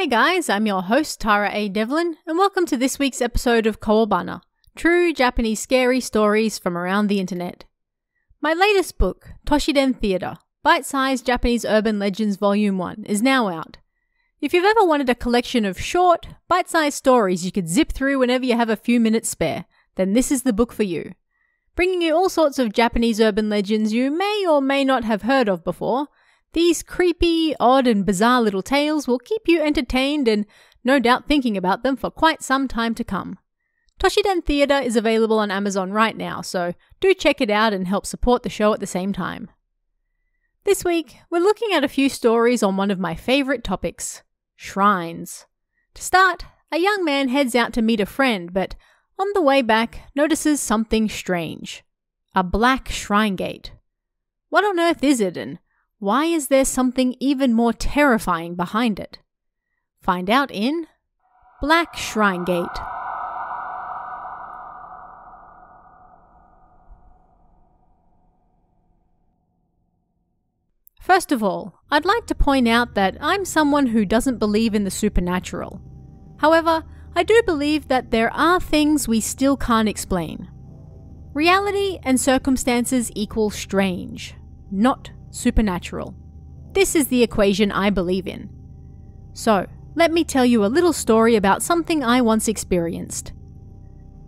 Hey guys, I'm your host Tara A. Devlin, and welcome to this week's episode of Kowabana, true Japanese scary stories from around the internet. My latest book, Toshiden Theater, Bite-Sized Japanese Urban Legends Volume 1, is now out. If you've ever wanted a collection of short, bite-sized stories you could zip through whenever you have a few minutes spare, then this is the book for you. Bringing you all sorts of Japanese urban legends you may or may not have heard of before, these creepy, odd and bizarre little tales will keep you entertained and no doubt thinking about them for quite some time to come. Toshiden Theater is available on Amazon right now, so do check it out and help support the show at the same time. This week, we're looking at a few stories on one of my favourite topics, shrines. To start, a young man heads out to meet a friend, but on the way back notices something strange. A black shrine gate. What on earth is it, and why is there something even more terrifying behind it? Find out in Black Shrine Gate. First of all, I'd like to point out that I'm someone who doesn't believe in the supernatural. However, I do believe that there are things we still can't explain. Reality and circumstances equal strange, not supernatural. This is the equation I believe in. So, let me tell you a little story about something I once experienced.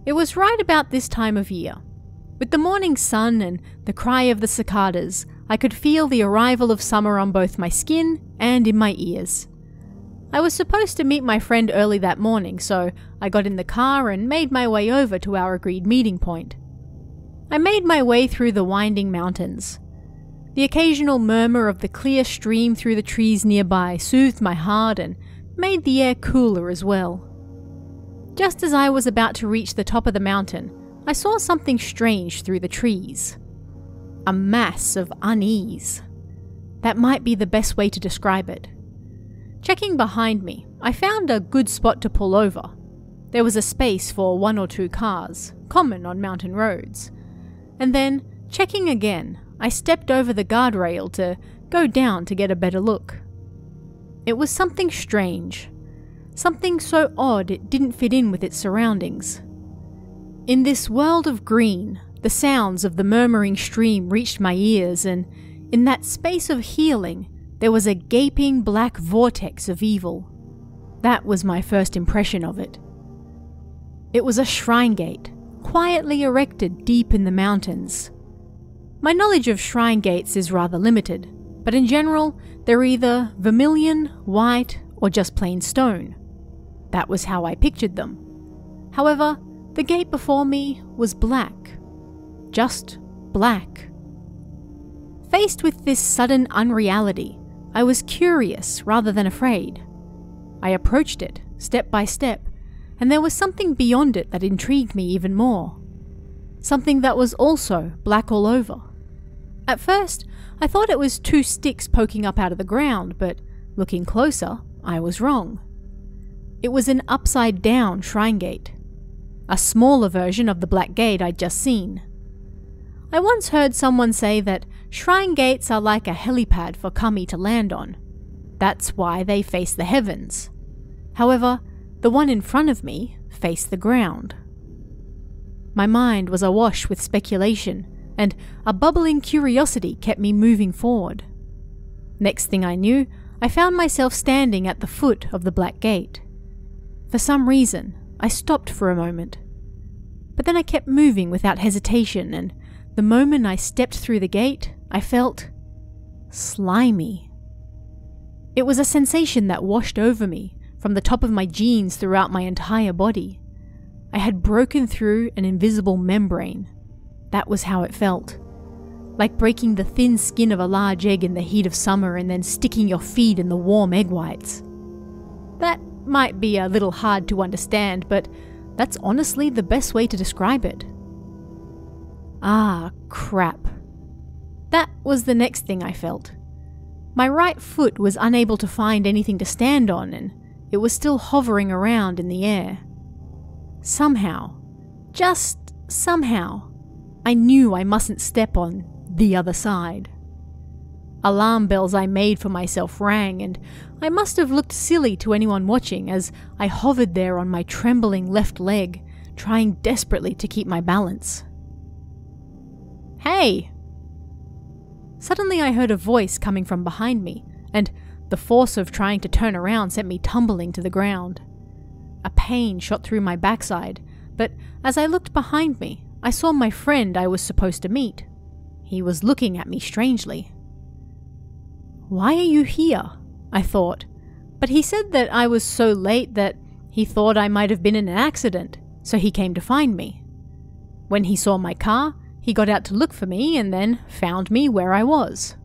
It was right about this time of year. With the morning sun and the cry of the cicadas, I could feel the arrival of summer on both my skin and in my ears. I was supposed to meet my friend early that morning, so I got in the car and made my way over to our agreed meeting point. I made my way through the winding mountains. The occasional murmur of the clear stream through the trees nearby soothed my heart and made the air cooler as well. Just as I was about to reach the top of the mountain, I saw something strange through the trees. A mass of unease. That might be the best way to describe it. Checking behind me, I found a good spot to pull over. There was a space for 1 or 2 cars, common on mountain roads. And then, checking again, I stepped over the guardrail to go down to get a better look. It was something strange. Something so odd it didn't fit in with its surroundings. In this world of green, the sounds of the murmuring stream reached my ears, and in that space of healing, there was a gaping black vortex of evil. That was my first impression of it. It was a shrine gate, quietly erected deep in the mountains. My knowledge of shrine gates is rather limited, but in general, they're either vermilion, white, or just plain stone. That was how I pictured them. However, the gate before me was black. Just black. Faced with this sudden unreality, I was curious rather than afraid. I approached it, step by step, and there was something beyond it that intrigued me even more. Something that was also black all over. At first, I thought it was 2 sticks poking up out of the ground, but looking closer, I was wrong. It was an upside-down shrine gate. A smaller version of the black gate I'd just seen. I once heard someone say that shrine gates are like a helipad for kami to land on. That's why they face the heavens. However, the one in front of me faced the ground. My mind was awash with speculation, and a bubbling curiosity kept me moving forward. Next thing I knew, I found myself standing at the foot of the black gate. For some reason, I stopped for a moment. But then I kept moving without hesitation, and the moment I stepped through the gate, I felt slimy. It was a sensation that washed over me, from the top of my jeans throughout my entire body. I had broken through an invisible membrane. That was how it felt. Like breaking the thin skin of a large egg in the heat of summer and then sticking your feet in the warm egg whites. That might be a little hard to understand, but that's honestly the best way to describe it. Ah, crap. That was the next thing I felt. My right foot was unable to find anything to stand on, and it was still hovering around in the air. Somehow, just somehow, I knew I mustn't step on the other side. Alarm bells I made for myself rang, and I must have looked silly to anyone watching as I hovered there on my trembling left leg, trying desperately to keep my balance. "Hey!" Suddenly I heard a voice coming from behind me, and the force of trying to turn around sent me tumbling to the ground. A pain shot through my backside, but as I looked behind me, I saw my friend I was supposed to meet. He was looking at me strangely. "Why are you here?" I thought, but he said that I was so late that he thought I might have been in an accident, so he came to find me. When he saw my car, he got out to look for me and then found me where I was.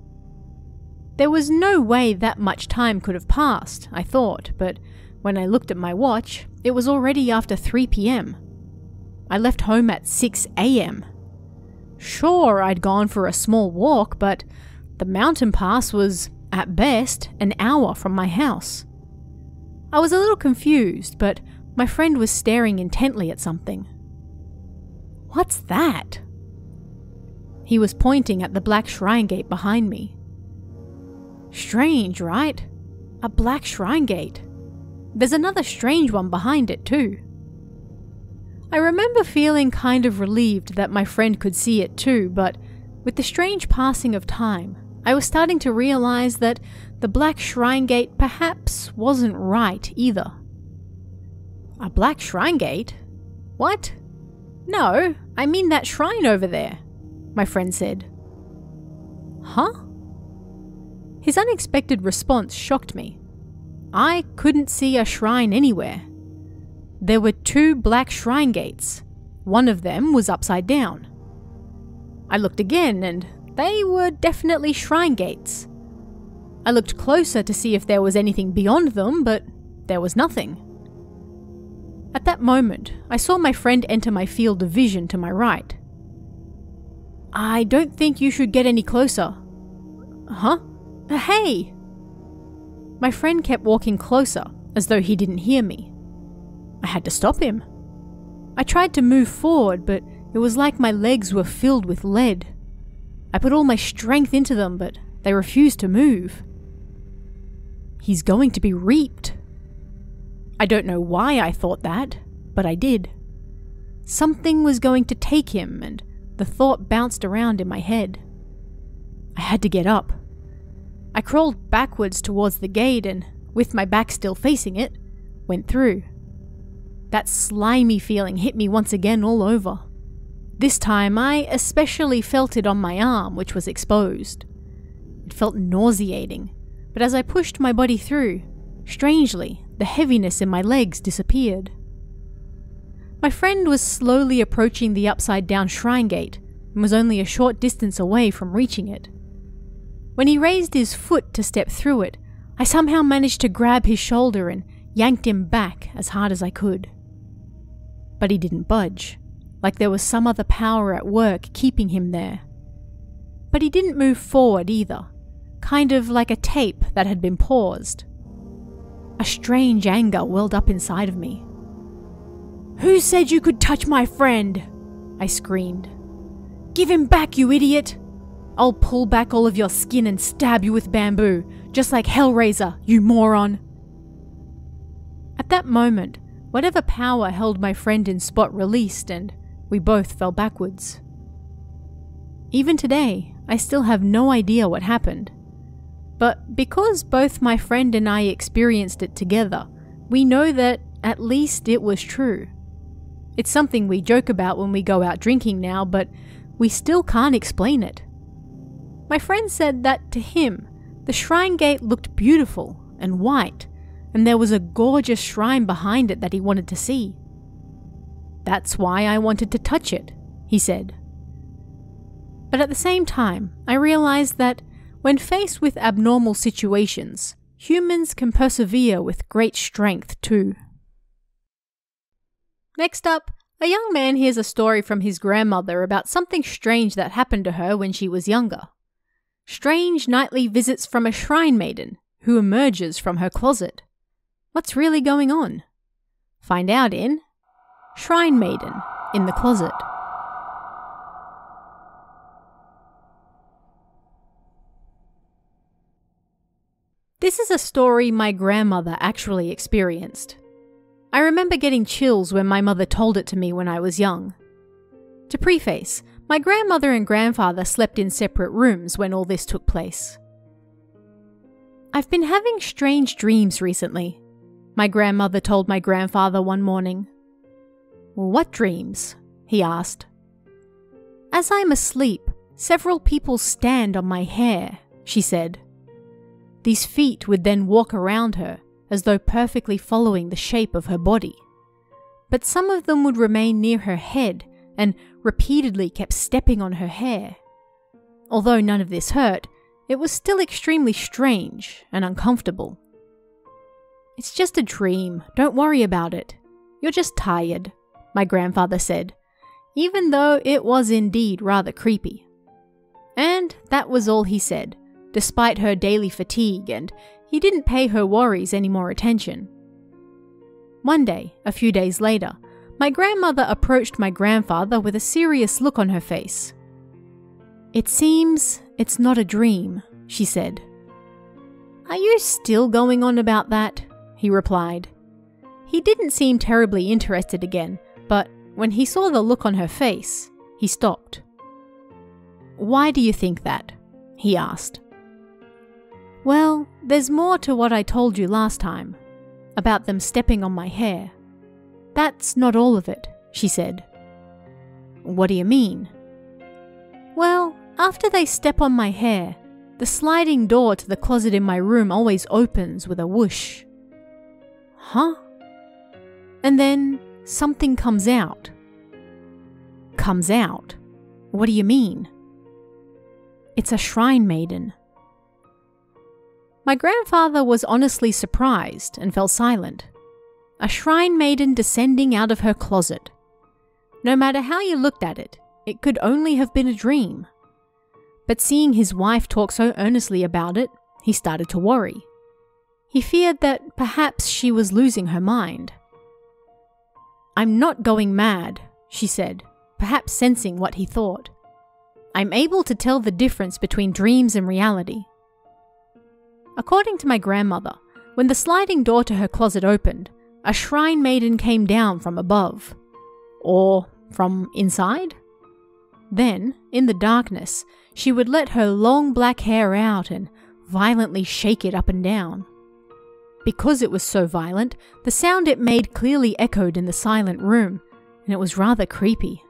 There was no way that much time could have passed, I thought, but when I looked at my watch, it was already after 3 p.m. I left home at 6 a.m. Sure, I'd gone for a small walk, but the mountain pass was, at best, an hour from my house. I was a little confused, but my friend was staring intently at something. "What's that?" He was pointing at the black shrine gate behind me. Strange, right? A black shrine gate. There's another strange one behind it too. I remember feeling kind of relieved that my friend could see it too, but with the strange passing of time, I was starting to realize that the black shrine gate perhaps wasn't right either. "A black shrine gate? What?" "No, I mean that shrine over there," my friend said. "Huh?" His unexpected response shocked me. I couldn't see a shrine anywhere. There were 2 black shrine gates. One of them was upside down. I looked again, and they were definitely shrine gates. I looked closer to see if there was anything beyond them, but there was nothing. At that moment, I saw my friend enter my field of vision to my right. "I don't think you should get any closer." "Huh? Hey!" My friend kept walking closer, as though he didn't hear me. I had to stop him. I tried to move forward, but it was like my legs were filled with lead. I put all my strength into them, but they refused to move. He's going to be reaped. I don't know why I thought that, but I did. Something was going to take him, and the thought bounced around in my head. I had to get up. I crawled backwards towards the gate and, with my back still facing it, went through. That slimy feeling hit me once again all over. This time I especially felt it on my arm, which was exposed. It felt nauseating, but as I pushed my body through, strangely, the heaviness in my legs disappeared. My friend was slowly approaching the upside-down shrine gate and was only a short distance away from reaching it. When he raised his foot to step through it, I somehow managed to grab his shoulder and yanked him back as hard as I could. But he didn't budge, like there was some other power at work keeping him there. But he didn't move forward either, kind of like a tape that had been paused. A strange anger welled up inside of me. "Who said you could touch my friend?" I screamed. "Give him back, you idiot! I'll pull back all of your skin and stab you with bamboo, just like Hellraiser, you moron!" At that moment, whatever power held my friend in spot released, and we both fell backwards. Even today, I still have no idea what happened. But because both my friend and I experienced it together, we know that at least it was true. It's something we joke about when we go out drinking now, but we still can't explain it. My friend said that to him, the shrine gate looked beautiful and white, and there was a gorgeous shrine behind it that he wanted to see. "That's why I wanted to touch it," he said. But at the same time, I realized that when faced with abnormal situations, humans can persevere with great strength too. Next up, a young man hears a story from his grandmother about something strange that happened to her when she was younger. Strange nightly visits from a shrine maiden who emerges from her closet. What's really going on? Find out in Shrine Maiden in the Closet. This is a story my grandmother actually experienced. I remember getting chills when my mother told it to me when I was young. To preface, my grandmother and grandfather slept in separate rooms when all this took place. "I've been having strange dreams recently," my grandmother told my grandfather one morning. "What dreams?" he asked. "As I'm asleep, several people stand on my hair," she said. These feet would then walk around her, as though perfectly following the shape of her body. But some of them would remain near her head and repeatedly kept stepping on her hair. Although none of this hurt, it was still extremely strange and uncomfortable. "It's just a dream, don't worry about it. You're just tired," my grandfather said, even though it was indeed rather creepy. And that was all he said, despite her daily fatigue, and he didn't pay her worries any more attention. One day, a few days later, my grandmother approached my grandfather with a serious look on her face. "It seems it's not a dream," she said. "Are you still going on about that?" he replied. He didn't seem terribly interested again, but when he saw the look on her face, he stopped. "Why do you think that?" he asked. "Well, there's more to what I told you last time, about them stepping on my hair. That's not all of it," she said. "What do you mean?" "Well, after they step on my hair, the sliding door to the closet in my room always opens with a whoosh." "Huh?" "And then something comes out." "Comes out? What do you mean?" "It's a shrine maiden." My grandfather was honestly surprised and fell silent. A shrine maiden descending out of her closet. No matter how you looked at it, it could only have been a dream. But seeing his wife talk so earnestly about it, he started to worry. He feared that perhaps she was losing her mind. "I'm not going mad," she said, perhaps sensing what he thought. "I'm able to tell the difference between dreams and reality." According to my grandmother, when the sliding door to her closet opened, a shrine maiden came down from above. Or from inside? Then, in the darkness, she would let her long black hair out and violently shake it up and down. Because it was so violent, the sound it made clearly echoed in the silent room, and it was rather creepy.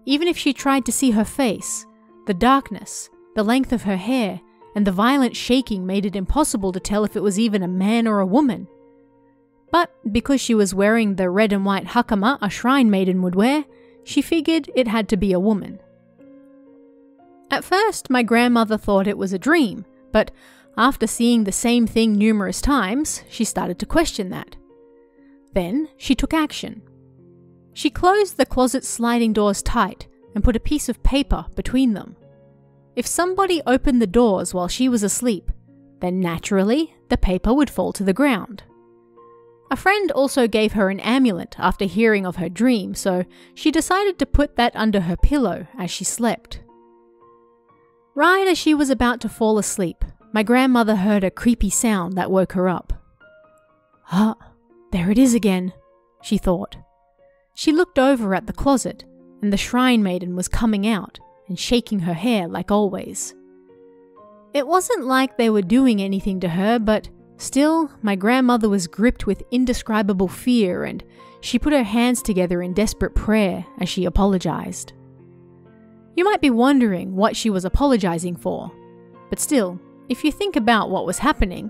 Even if she tried to see her face, the darkness, the length of her hair, and the violent shaking made it impossible to tell if it was even a man or a woman. But because she was wearing the red and white hakama a shrine maiden would wear, she figured it had to be a woman. At first, my grandmother thought it was a dream, but after seeing the same thing numerous times, she started to question that. Then she took action. She closed the closet sliding doors tight and put a piece of paper between them. If somebody opened the doors while she was asleep, then naturally the paper would fall to the ground. A friend also gave her an amulet after hearing of her dream, so she decided to put that under her pillow as she slept. Right as she was about to fall asleep, my grandmother heard a creepy sound that woke her up. "Ah, there it is again," she thought. She looked over at the closet, and the shrine maiden was coming out and shaking her hair like always. It wasn't like they were doing anything to her, but still, my grandmother was gripped with indescribable fear, and she put her hands together in desperate prayer as she apologized. You might be wondering what she was apologizing for, but still, if you think about what was happening,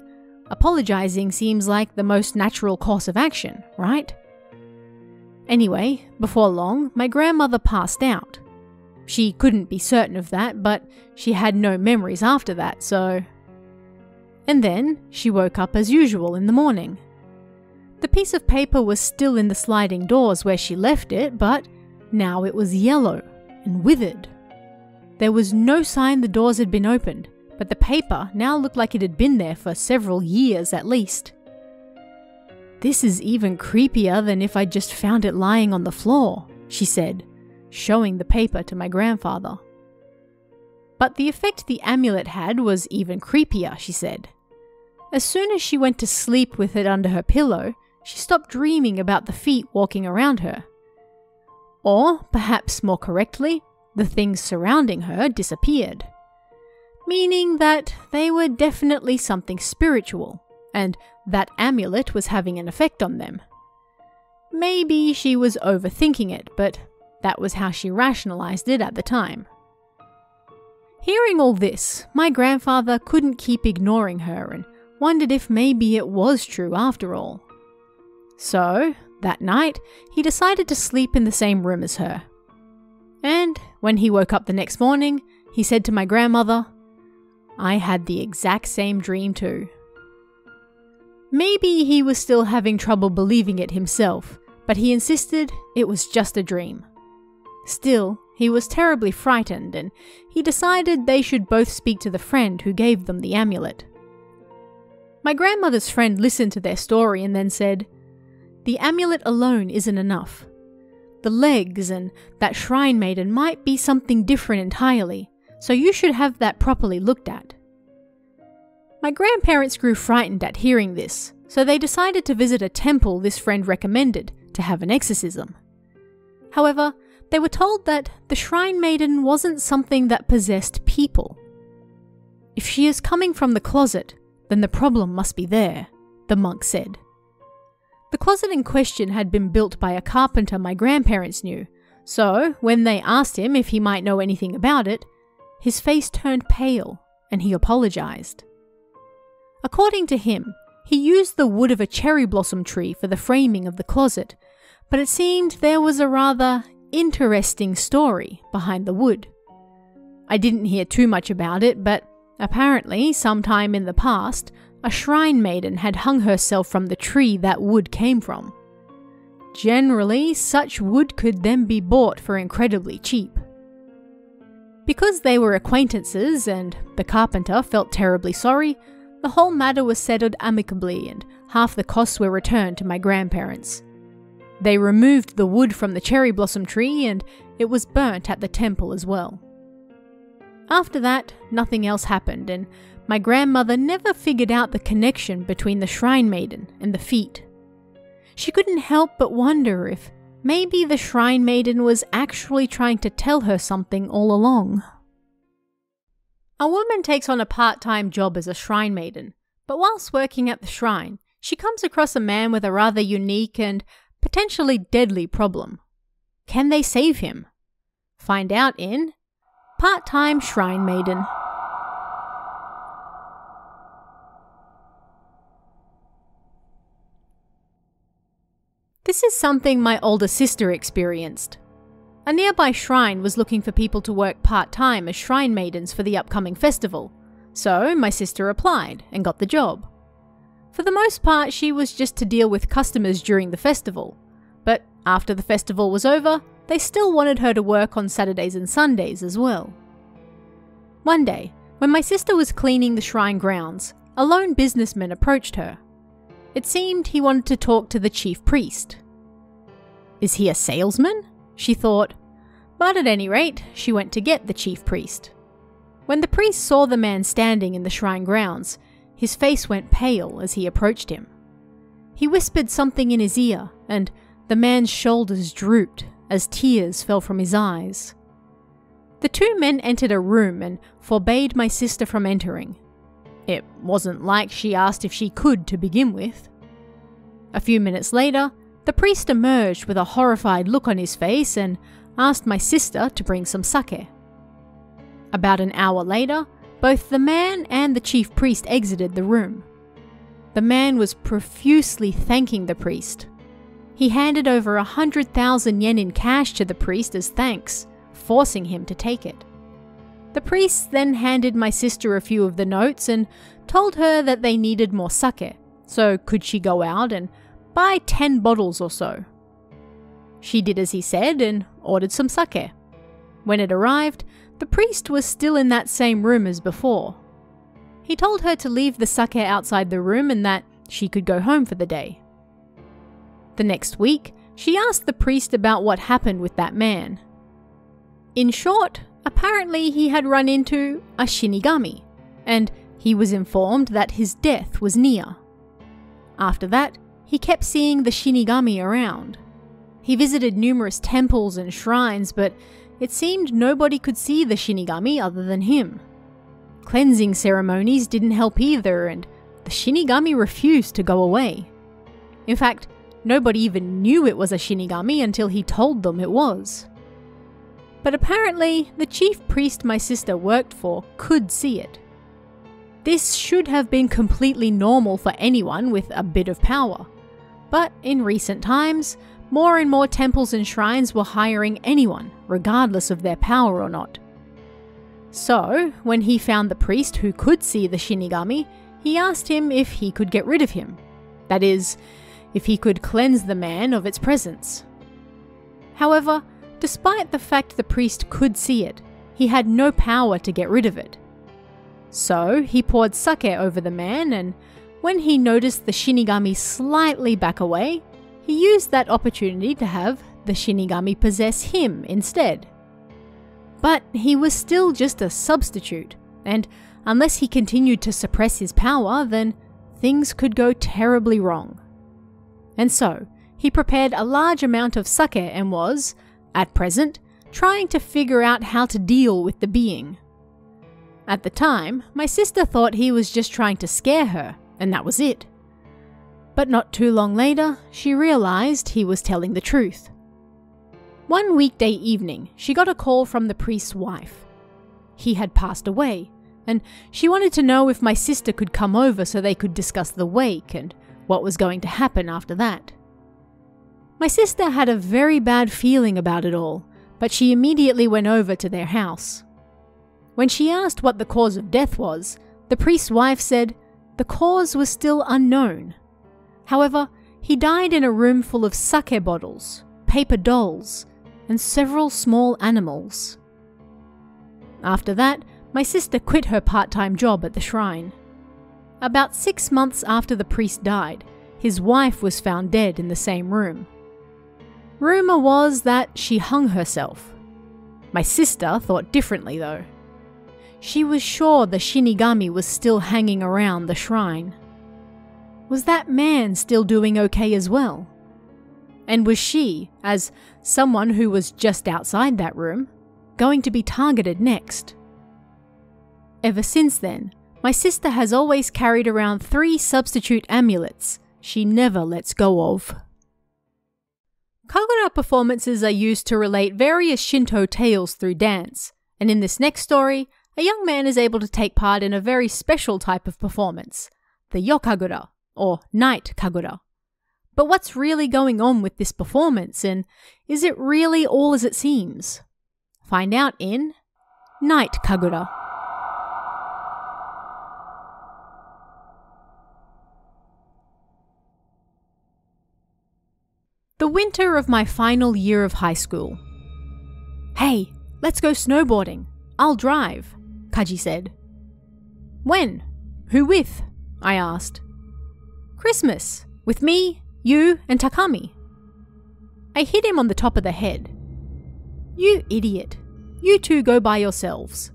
apologizing seems like the most natural course of action, right? Anyway, before long, my grandmother passed out. She couldn't be certain of that, but she had no memories after that, so... And then she woke up as usual in the morning. The piece of paper was still in the sliding doors where she left it, but now it was yellow and withered. There was no sign the doors had been opened, but the paper now looked like it had been there for several years at least. "This is even creepier than if I'd just found it lying on the floor," she said, showing the paper to my grandfather. But the effect the amulet had was even creepier, she said. As soon as she went to sleep with it under her pillow, she stopped dreaming about the feet walking around her. Or, perhaps more correctly, the things surrounding her disappeared. Meaning that they were definitely something spiritual, and that amulet was having an effect on them. Maybe she was overthinking it, but that was how she rationalized it at the time. Hearing all this, my grandfather couldn't keep ignoring her and wondered if maybe it was true after all. So, that night, he decided to sleep in the same room as her. And when he woke up the next morning, he said to my grandmother, "I had the exact same dream too." Maybe he was still having trouble believing it himself, but he insisted it was just a dream. Still, he was terribly frightened, and he decided they should both speak to the friend who gave them the amulet. My grandmother's friend listened to their story and then said, "The amulet alone isn't enough. The legs and that shrine maiden might be something different entirely, so you should have that properly looked at." My grandparents grew frightened at hearing this, so they decided to visit a temple this friend recommended to have an exorcism. However, they were told that the shrine maiden wasn't something that possessed people. "If she is coming from the closet, then the problem must be there," the monk said. The closet in question had been built by a carpenter my grandparents knew, so when they asked him if he might know anything about it, his face turned pale and he apologized. According to him, he used the wood of a cherry blossom tree for the framing of the closet, but it seemed there was a rather interesting story behind the wood. I didn't hear too much about it, but apparently, sometime in the past, a shrine maiden had hung herself from the tree that wood came from. Generally, such wood could then be bought for incredibly cheap. Because they were acquaintances and the carpenter felt terribly sorry, the whole matter was settled amicably and half the costs were returned to my grandparents. They removed the wood from the cherry blossom tree and it was burnt at the temple as well. After that, nothing else happened, and my grandmother never figured out the connection between the shrine maiden and the feet. She couldn't help but wonder if maybe the shrine maiden was actually trying to tell her something all along. A woman takes on a part-time job as a shrine maiden, but whilst working at the shrine, she comes across a man with a rather unique and potentially deadly problem. Can they save him? Find out in Part-Time Shrine Maiden. This is something my older sister experienced. A nearby shrine was looking for people to work part-time as shrine maidens for the upcoming festival, so my sister applied and got the job. For the most part, she was just to deal with customers during the festival, but after the festival was over, they still wanted her to work on Saturdays and Sundays as well. One day, when my sister was cleaning the shrine grounds, a lone businessman approached her. It seemed he wanted to talk to the chief priest. Is he a salesman? She thought, but at any rate, she went to get the chief priest. When the priest saw the man standing in the shrine grounds, his face went pale as he approached him. He whispered something in his ear, and the man's shoulders drooped as tears fell from his eyes. The two men entered a room and forbade my sister from entering. It wasn't like she asked if she could to begin with. A few minutes later, the priest emerged with a horrified look on his face and asked my sister to bring some sake. About an hour later, both the man and the chief priest exited the room. The man was profusely thanking the priest. He handed over 100,000 yen in cash to the priest as thanks, forcing him to take it. The priest then handed my sister a few of the notes and told her that they needed more sake, so could she go out and buy 10 bottles or so. She did as he said and ordered some sake. When it arrived, the priest was still in that same room as before. He told her to leave the sake outside the room and that she could go home for the day. The next week, she asked the priest about what happened with that man. In short, apparently he had run into a shinigami, and He was informed that his death was near. After that, he kept seeing the Shinigami around. He visited numerous temples and shrines, but it seemed nobody could see the Shinigami other than him. Cleansing ceremonies didn't help either, and the Shinigami refused to go away. In fact, nobody even knew it was a Shinigami until he told them it was. But apparently, the chief priest my sister worked for could see it. This should have been completely normal for anyone with a bit of power. But in recent times, more and more temples and shrines were hiring anyone, regardless of their power or not. So, when he found the priest who could see the Shinigami, he asked him if he could get rid of him. That is, if he could cleanse the man of its presence. However, despite the fact the priest could see it, he had no power to get rid of it. So, he poured sake over the man, and when he noticed the Shinigami slightly back away, he used that opportunity to have the Shinigami possess him instead. But he was still just a substitute, and unless he continued to suppress his power, then things could go terribly wrong. And so, he prepared a large amount of sake and was, at present, trying to figure out how to deal with the being. At the time, my sister thought he was just trying to scare her, and that was it. But not too long later, she realized he was telling the truth. One weekday evening, she got a call from the priest's wife. He had passed away, and she wanted to know if my sister could come over so they could discuss the wake and what was going to happen after that. My sister had a very bad feeling about it all, but she immediately went over to their house. When she asked what the cause of death was, the priest's wife said the cause was still unknown. However, he died in a room full of sake bottles, paper dolls, and several small animals. After that, my sister quit her part-time job at the shrine. About 6 months after the priest died, his wife was found dead in the same room. Rumor was that she hung herself. My sister thought differently though. She was sure the Shinigami was still hanging around the shrine. Was that man still doing okay as well? And was she, as someone who was just outside that room, going to be targeted next? Ever since then, my sister has always carried around 3 substitute amulets she never lets go of. Kagura performances are used to relate various Shinto tales through dance, and in this next story, a young man is able to take part in a very special type of performance, the Yokagura, or Night Kagura. But what's really going on with this performance, and is it really all as it seems? Find out in Night Kagura. The winter of my final year of high school. "Hey, let's go snowboarding. I'll drive," Kaji said. "When? Who with?" I asked. "Christmas, with me, you, and Takami." I hit him on the top of the head. "You idiot. You two go by yourselves."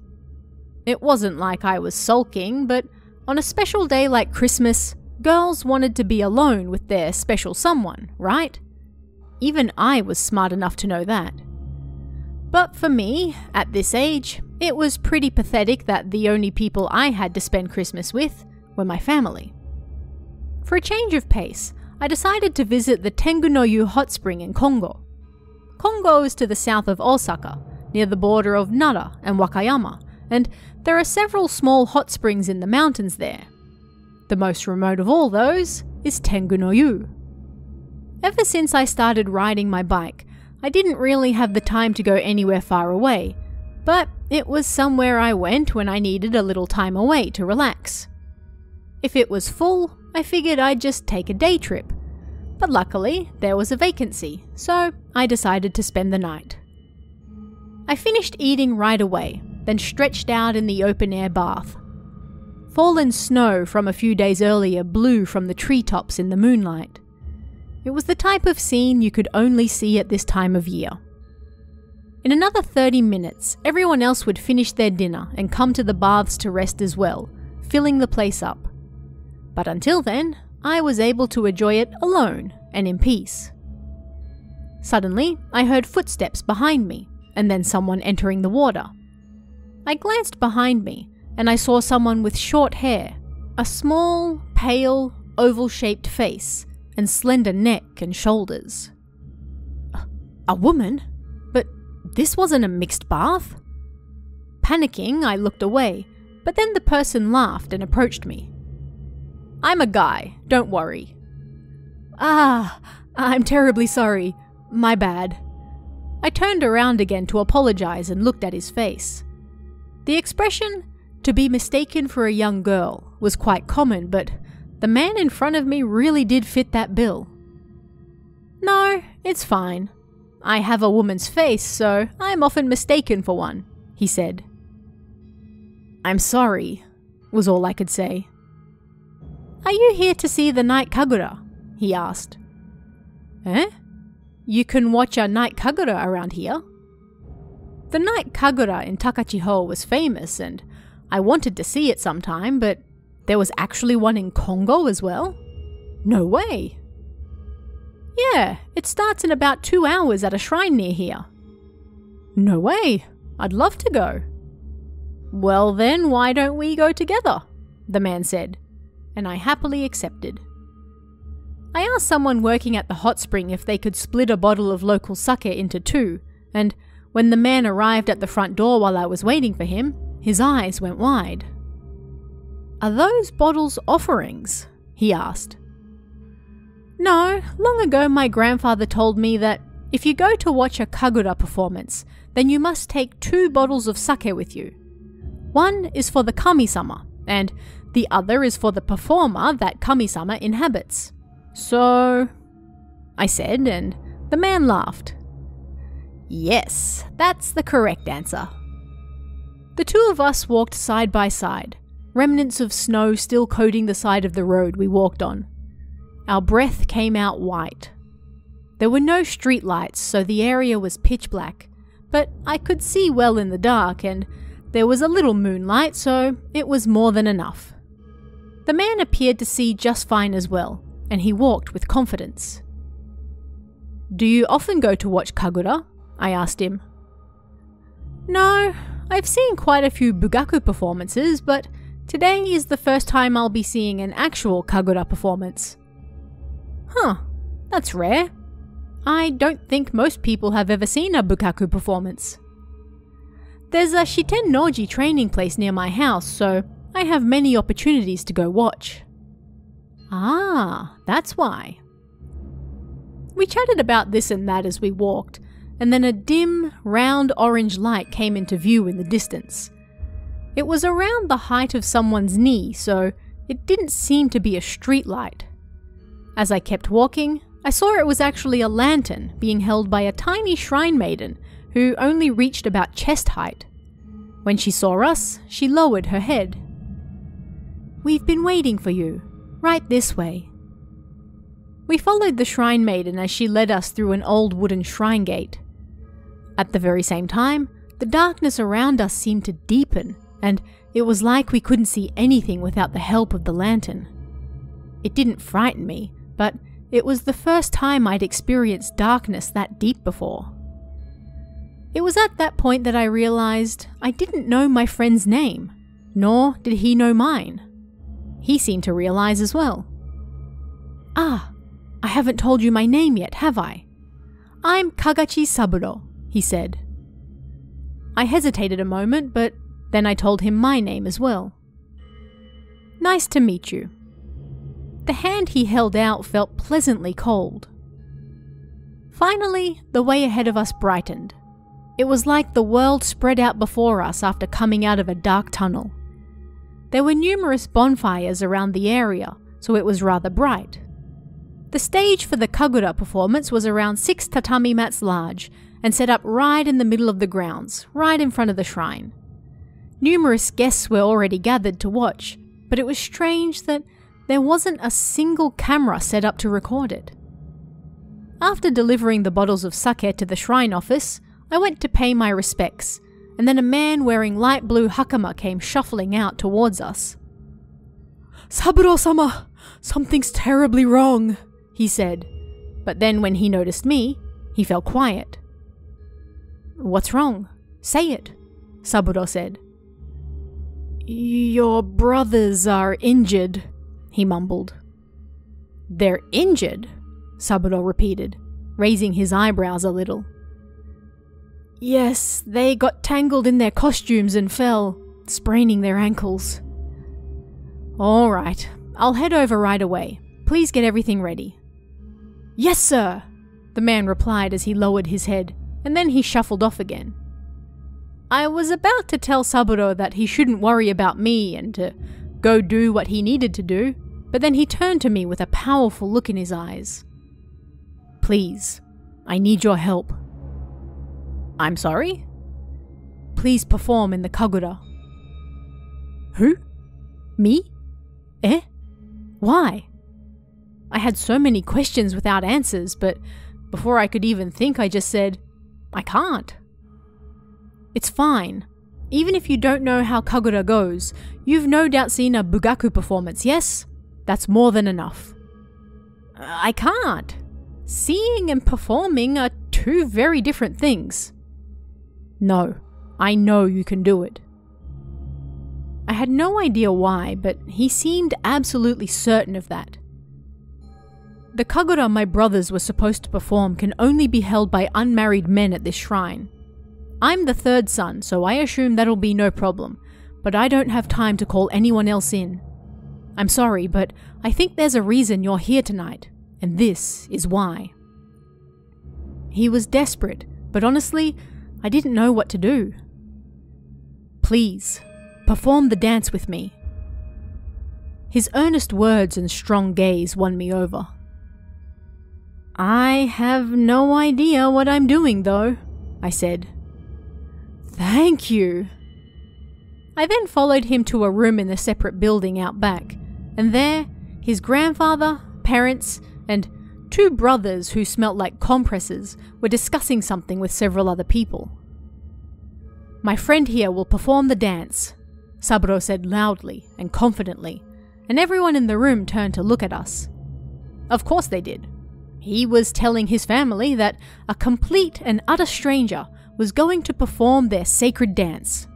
It wasn't like I was sulking, but on a special day like Christmas, girls wanted to be alone with their special someone, right? Even I was smart enough to know that. But for me, at this age, it was pretty pathetic that the only people I had to spend Christmas with were my family. For a change of pace, I decided to visit the Tengu-no-yu hot spring in Kongo. Kongo is to the south of Osaka, near the border of Nara and Wakayama, and there are several small hot springs in the mountains there. The most remote of all those is Tengu-no-yu. Ever since I started riding my bike, I didn't really have the time to go anywhere far away, but it was somewhere I went when I needed a little time away to relax. If it was full, I figured I'd just take a day trip, but luckily there was a vacancy, so I decided to spend the night. I finished eating right away, then stretched out in the open-air bath. Fallen snow from a few days earlier blew from the treetops in the moonlight. It was the type of scene you could only see at this time of year. In another 30 minutes, everyone else would finish their dinner and come to the baths to rest as well, filling the place up. But until then, I was able to enjoy it alone and in peace. Suddenly, I heard footsteps behind me, and then someone entering the water. I glanced behind me, and I saw someone with short hair, a small, pale, oval-shaped face, and slender neck and shoulders. A woman? But this wasn't a mixed bath? Panicking, I looked away, but then the person laughed and approached me. "I'm a guy, don't worry." "Ah, I'm terribly sorry. My bad." I turned around again to apologize and looked at his face. The expression, "to be mistaken for a young girl," was quite common, but the man in front of me really did fit that bill. "No, it's fine. I have a woman's face, so I'm often mistaken for one," he said. "I'm sorry," was all I could say. "Are you here to see the night Kagura?" he asked. "Eh? You can watch a night Kagura around here?" The night Kagura in Takachiho was famous, and I wanted to see it sometime, but there was actually one in Congo as well? No way! "Yeah, it starts in about 2 hours at a shrine near here." "No way! I'd love to go." "Well then, why don't we go together?" the man said, and I happily accepted. I asked someone working at the hot spring if they could split a bottle of local sake into 2, and when the man arrived at the front door while I was waiting for him, his eyes went wide. "Are those bottles offerings?" he asked. "No, long ago my grandfather told me that if you go to watch a Kagura performance, then you must take 2 bottles of sake with you. One is for the kami-sama, and the other is for the performer that kami-sama inhabits. So," I said, and the man laughed. "Yes, that's the correct answer." The 2 of us walked side by side, remnants of snow still coating the side of the road we walked on. Our breath came out white. There were no street lights, so the area was pitch black, but I could see well in the dark, and there was a little moonlight, so it was more than enough. The man appeared to see just fine as well, and he walked with confidence. "Do you often go to watch Kagura?" I asked him. "No, I've seen quite a few bugaku performances, but today is the first time I'll be seeing an actual Kagura performance." "Huh, that's rare. I don't think most people have ever seen a bugaku performance." "There's a Shitennoji training place near my house, so I have many opportunities to go watch." "Ah, that's why." We chatted about this and that as we walked, and then a dim, round orange light came into view in the distance. It was around the height of someone's knee, so it didn't seem to be a street light. As I kept walking, I saw it was actually a lantern being held by a tiny shrine maiden who only reached about chest height. When she saw us, she lowered her head. "We've been waiting for you. Right this way." We followed the shrine maiden as she led us through an old wooden shrine gate. At the very same time, the darkness around us seemed to deepen, and it was like we couldn't see anything without the help of the lantern. It didn't frighten me, but it was the first time I'd experienced darkness that deep before. It was at that point that I realized I didn't know my friend's name, nor did he know mine. He seemed to realize as well. "Ah, I haven't told you my name yet, have I? I'm Kagachi Saburo," he said. I hesitated a moment, but then I told him my name as well. "Nice to meet you." The hand he held out felt pleasantly cold. Finally, the way ahead of us brightened. It was like the world spread out before us after coming out of a dark tunnel. There were numerous bonfires around the area, so it was rather bright. The stage for the Kagura performance was around 6 tatami mats large and set up right in the middle of the grounds, right in front of the shrine. Numerous guests were already gathered to watch, but it was strange that there wasn't a single camera set up to record it. After delivering the bottles of sake to the shrine office, I went to pay my respects, and then a man wearing light blue hakama came shuffling out towards us. "Saburo-sama, something's terribly wrong," he said. But then when he noticed me, he fell quiet. "What's wrong? Say it," Saburo said. "Your brothers are injured," he mumbled. "They're injured?" Saburo repeated, raising his eyebrows a little. "Yes, they got tangled in their costumes and fell, spraining their ankles." "All right, I'll head over right away. Please get everything ready." "Yes, sir," the man replied as he lowered his head, and then he shuffled off again. I was about to tell Saburo that he shouldn't worry about me and to go do what he needed to do, but then he turned to me with a powerful look in his eyes. "Please, I need your help." "I'm sorry?" "Please perform in the Kagura." "Who? Me? Eh? Why?" I had so many questions without answers, but before I could even think, I just said, "I can't." "It's fine. Even if you don't know how Kagura goes, you've no doubt seen a Bugaku performance, yes? That's more than enough." "I can't. Seeing and performing are two very different things." "No, I know you can do it." I had no idea why, but he seemed absolutely certain of that. The Kagura my brothers were supposed to perform can only be held by unmarried men at this shrine. I'm the third son, so I assume that'll be no problem, but I don't have time to call anyone else in. I'm sorry, but I think there's a reason you're here tonight, and this is why. He was desperate, but honestly, I didn't know what to do. "Please, perform the dance with me." His earnest words and strong gaze won me over. "I have no idea what I'm doing, though," I said. "Thank you." I then followed him to a room in the separate building out back, and there, his grandfather, parents, and 2 brothers who smelt like compresses were discussing something with several other people. "My friend here will perform the dance," Saburo said loudly and confidently, and everyone in the room turned to look at us. Of course they did. He was telling his family that a complete and utter stranger was going to perform their sacred dance.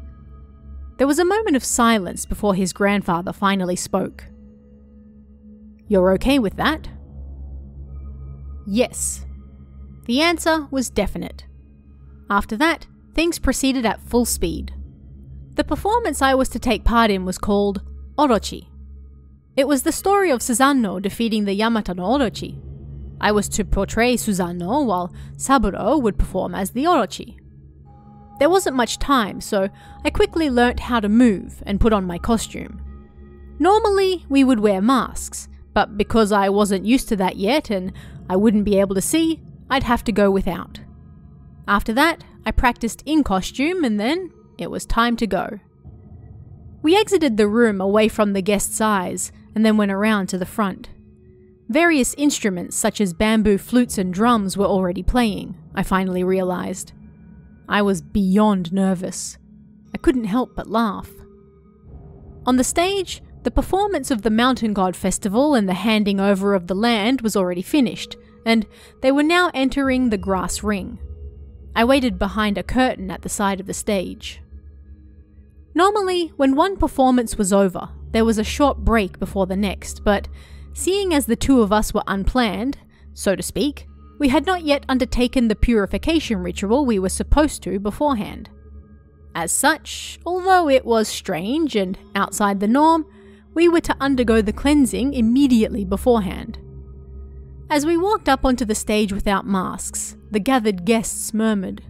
There was a moment of silence before his grandfather finally spoke. "You're okay with that?" Yes. The answer was definite. After that, things proceeded at full speed. The performance I was to take part in was called Orochi. It was the story of Susanoo defeating the Yamata no Orochi. I was to portray Susanoo while Saburo would perform as the Orochi. There wasn't much time, so I quickly learnt how to move and put on my costume. Normally, we would wear masks, but because I wasn't used to that yet and I wouldn't be able to see, I'd have to go without. After that, I practiced in costume and then it was time to go. We exited the room away from the guests' eyes and then went around to the front. Various instruments such as bamboo flutes and drums were already playing, I finally realized. I was beyond nervous. I couldn't help but laugh. On the stage, the performance of the Mountain God Festival and the handing over of the land was already finished, and they were now entering the grass ring. I waited behind a curtain at the side of the stage. Normally, when one performance was over, there was a short break before the next, but seeing as the 2 of us were unplanned, so to speak, we had not yet undertaken the purification ritual we were supposed to beforehand. As such, although it was strange and outside the norm, we were to undergo the cleansing immediately beforehand. As we walked up onto the stage without masks, the gathered guests murmured.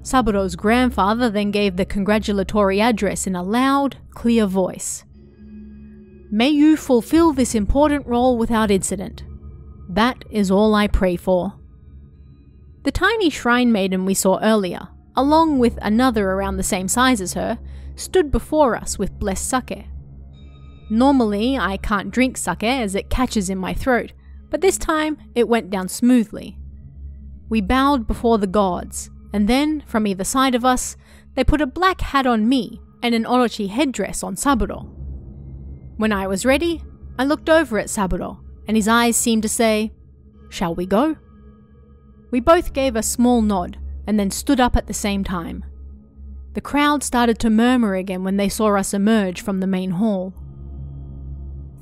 Saburo's grandfather then gave the congratulatory address in a loud, clear voice. "May you fulfill this important role without incident. That is all I pray for." The tiny shrine maiden we saw earlier, along with another around the same size as her, stood before us with blessed sake. Normally, I can't drink sake as it catches in my throat, but this time it went down smoothly. We bowed before the gods, and then, from either side of us, they put a black hat on me and an orochi headdress on Saburo. When I was ready, I looked over at Saburo, and his eyes seemed to say, "Shall we go?" We both gave a small nod, and then stood up at the same time. The crowd started to murmur again when they saw us emerge from the main hall.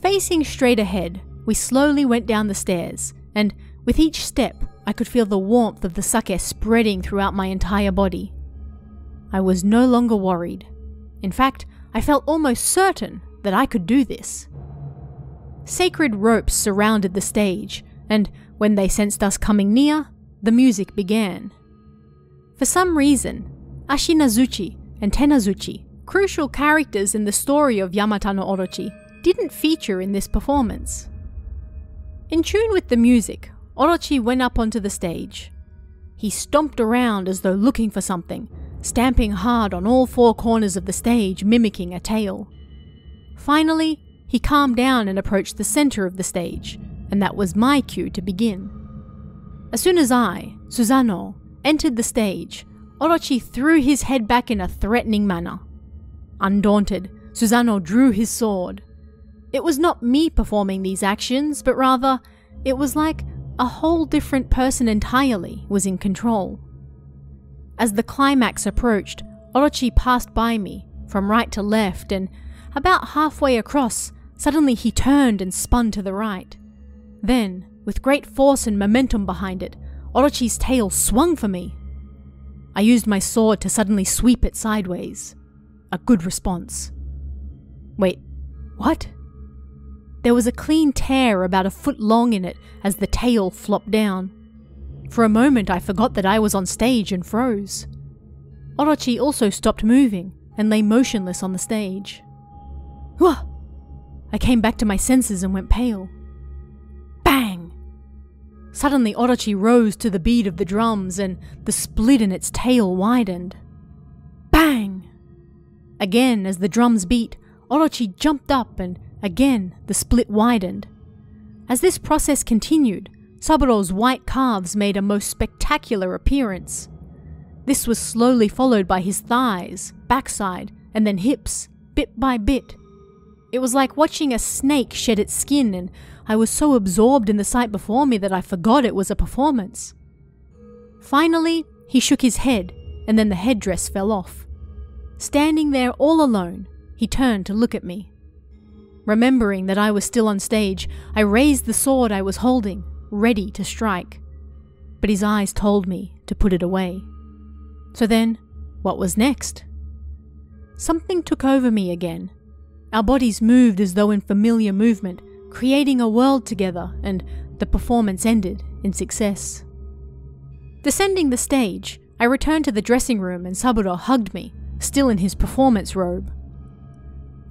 Facing straight ahead, we slowly went down the stairs, and with each step, I could feel the warmth of the sake spreading throughout my entire body. I was no longer worried. In fact, I felt almost certain that I could do this. Sacred ropes surrounded the stage, and when they sensed us coming near, the music began. For some reason, Ashinazuchi and Tenazuchi, crucial characters in the story of Yamata no Orochi, didn't feature in this performance. In tune with the music, Orochi went up onto the stage. He stomped around as though looking for something, stamping hard on all four corners of the stage, mimicking a tail. Finally, he calmed down and approached the center of the stage, and that was my cue to begin. As soon as I, Susanoo, entered the stage, Orochi threw his head back in a threatening manner. Undaunted, Susanoo drew his sword. It was not me performing these actions, but rather, it was like a whole different person entirely was in control. As the climax approached, Orochi passed by me, from right to left, and about halfway across, suddenly he turned and spun to the right. Then, with great force and momentum behind it, Orochi's tail swung for me. I used my sword to suddenly sweep it sideways. A good response. Wait, what? There was a clean tear about a foot long in it as the tail flopped down. For a moment I forgot that I was on stage and froze. Orochi also stopped moving and lay motionless on the stage. Whoa! I came back to my senses and went pale. Bang! Suddenly Orochi rose to the beat of the drums and the split in its tail widened. Bang! Again, as the drums beat, Orochi jumped up and again the split widened. As this process continued, Saburo's white calves made a most spectacular appearance. This was slowly followed by his thighs, backside, and then hips, bit by bit. It was like watching a snake shed its skin, and I was so absorbed in the sight before me that I forgot it was a performance. Finally, he shook his head, and then the headdress fell off. Standing there all alone, he turned to look at me. Remembering that I was still on stage, I raised the sword I was holding, ready to strike. But his eyes told me to put it away. So then, what was next? Something took over me again. Our bodies moved as though in familiar movement, creating a world together, and the performance ended in success. Descending the stage, I returned to the dressing room and Saburo hugged me, still in his performance robe.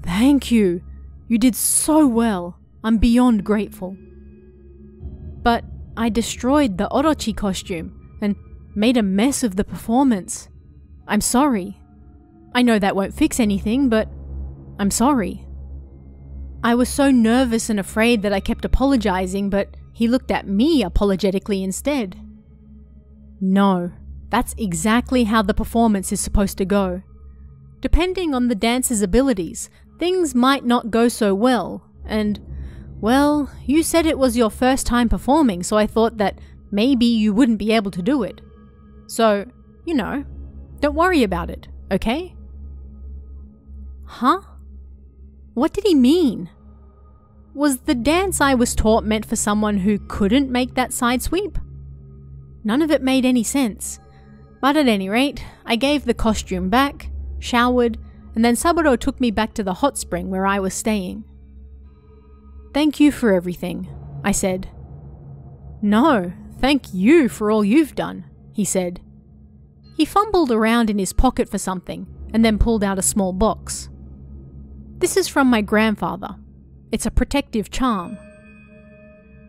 "Thank you. You did so well. I'm beyond grateful." But I destroyed the Orochi costume and made a mess of the performance. I'm sorry. I know that won't fix anything, but I'm sorry. I was so nervous and afraid that I kept apologizing, but he looked at me apologetically instead. No, that's exactly how the performance is supposed to go. Depending on the dancer's abilities, things might not go so well, and, well, you said it was your first time performing, so I thought that maybe you wouldn't be able to do it. So, you know, don't worry about it, okay? Huh? What did he mean? Was the dance I was taught meant for someone who couldn't make that side sweep? None of it made any sense. But at any rate, I gave the costume back, showered, and then Saburo took me back to the hot spring where I was staying. "Thank you for everything," I said. "No, thank you for all you've done," he said. He fumbled around in his pocket for something, and then pulled out a small box. "This is from my grandfather. It's a protective charm."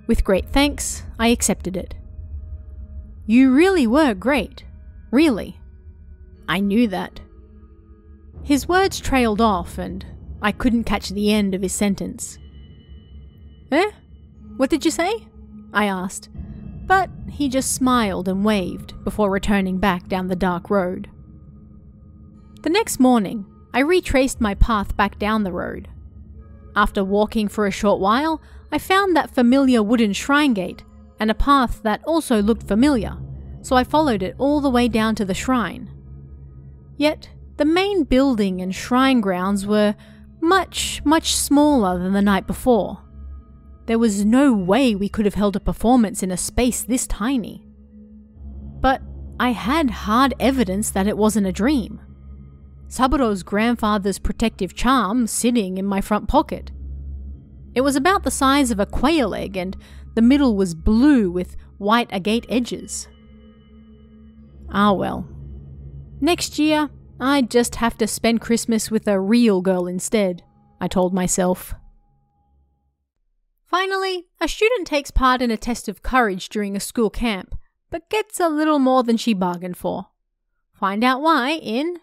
With great thanks, I accepted it. "You really were great. Really." I knew that. His words trailed off, and I couldn't catch the end of his sentence. "Eh? What did you say?" I asked, but he just smiled and waved before returning back down the dark road. The next morning, I retraced my path back down the road. After walking for a short while, I found that familiar wooden shrine gate and a path that also looked familiar, so I followed it all the way down to the shrine. Yet, the main building and shrine grounds were much smaller than the night before. There was no way we could have held a performance in a space this tiny. But I had hard evidence that it wasn't a dream. Saburo's grandfather's protective charm sitting in my front pocket. It was about the size of a quail egg and the middle was blue with white agate edges. Ah well. Next year, I'd just have to spend Christmas with a real girl instead, I told myself. Finally, a student takes part in a test of courage during a school camp, but gets a little more than she bargained for. Find out why in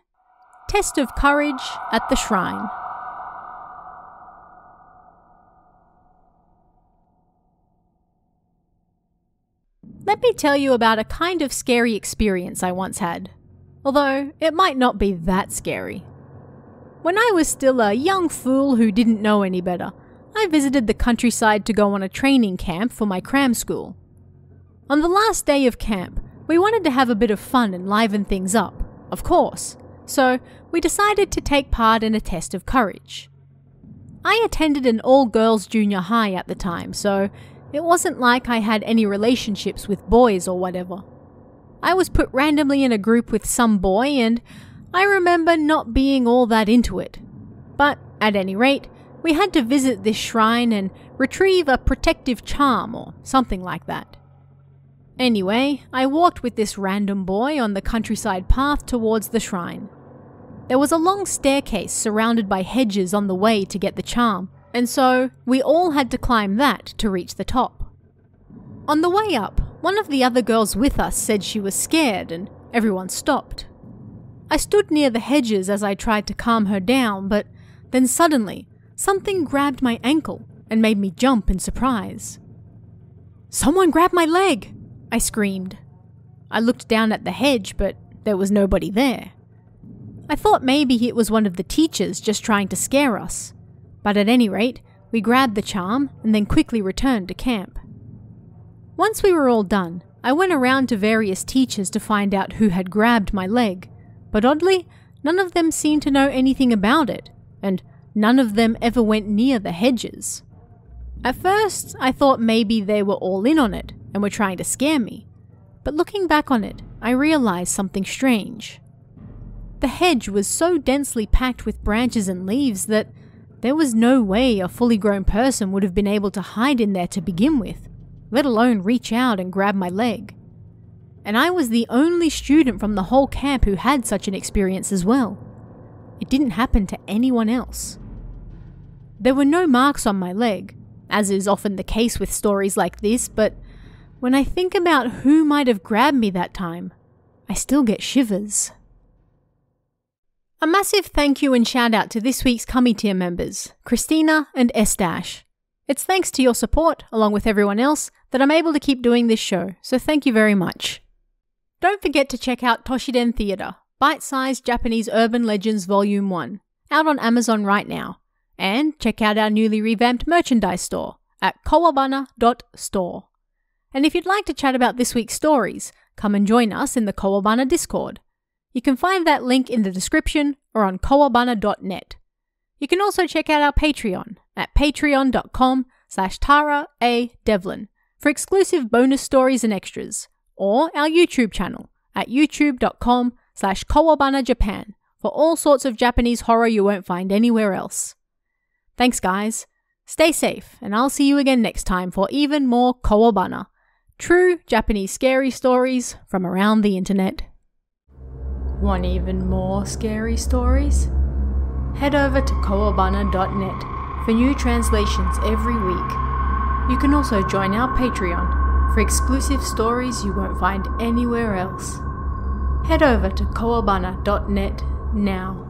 Test of Courage at the Shrine. Let me tell you about a kind of scary experience I once had, although it might not be that scary. When I was still a young fool who didn't know any better, I visited the countryside to go on a training camp for my cram school. On the last day of camp, we wanted to have a bit of fun and liven things up, of course, so we decided to take part in a test of courage. I attended an all-girls junior high at the time, so it wasn't like I had any relationships with boys or whatever. I was put randomly in a group with some boy and I remember not being all that into it. But at any rate, we had to visit this shrine and retrieve a protective charm or something like that. Anyway, I walked with this random boy on the countryside path towards the shrine. There was a long staircase surrounded by hedges on the way to get the charm, and so we all had to climb that to reach the top. On the way up, one of the other girls with us said she was scared and everyone stopped. I stood near the hedges as I tried to calm her down, but then suddenly, something grabbed my ankle and made me jump in surprise. "Someone grabbed my leg!" I screamed. I looked down at the hedge, but there was nobody there. I thought maybe it was one of the teachers just trying to scare us, but at any rate, we grabbed the charm and then quickly returned to camp. Once we were all done, I went around to various teachers to find out who had grabbed my leg, but oddly, none of them seemed to know anything about it, and none of them ever went near the hedges. At first, I thought maybe they were all in on it and were trying to scare me, but looking back on it, I realized something strange. The hedge was so densely packed with branches and leaves that there was no way a fully grown person would have been able to hide in there to begin with, let alone reach out and grab my leg. And I was the only student from the whole camp who had such an experience as well. It didn't happen to anyone else. There were no marks on my leg, as is often the case with stories like this, but when I think about who might have grabbed me that time, I still get shivers. A massive thank you and shout out to this week's Cummy Tier members, Christina and S-. It's thanks to your support, along with everyone else, that I'm able to keep doing this show, so thank you very much. Don't forget to check out Toshiden Theatre, Bite-Sized Japanese Urban Legends Volume 1, out on Amazon right now. And check out our newly revamped merchandise store at kowabana.store. And if you'd like to chat about this week's stories, come and join us in the Kowabana Discord. You can find that link in the description or on kowabana.net. You can also check out our Patreon at patreon.com/TaraADevlin for exclusive bonus stories and extras, or our YouTube channel at youtube.com/KowabanaJapan for all sorts of Japanese horror you won't find anywhere else. Thanks guys, stay safe, and I'll see you again next time for even more Kowabana, true Japanese scary stories from around the internet. Want even more scary stories? Head over to kowabana.net for new translations every week. You can also join our Patreon for exclusive stories you won't find anywhere else. Head over to kowabana.net now.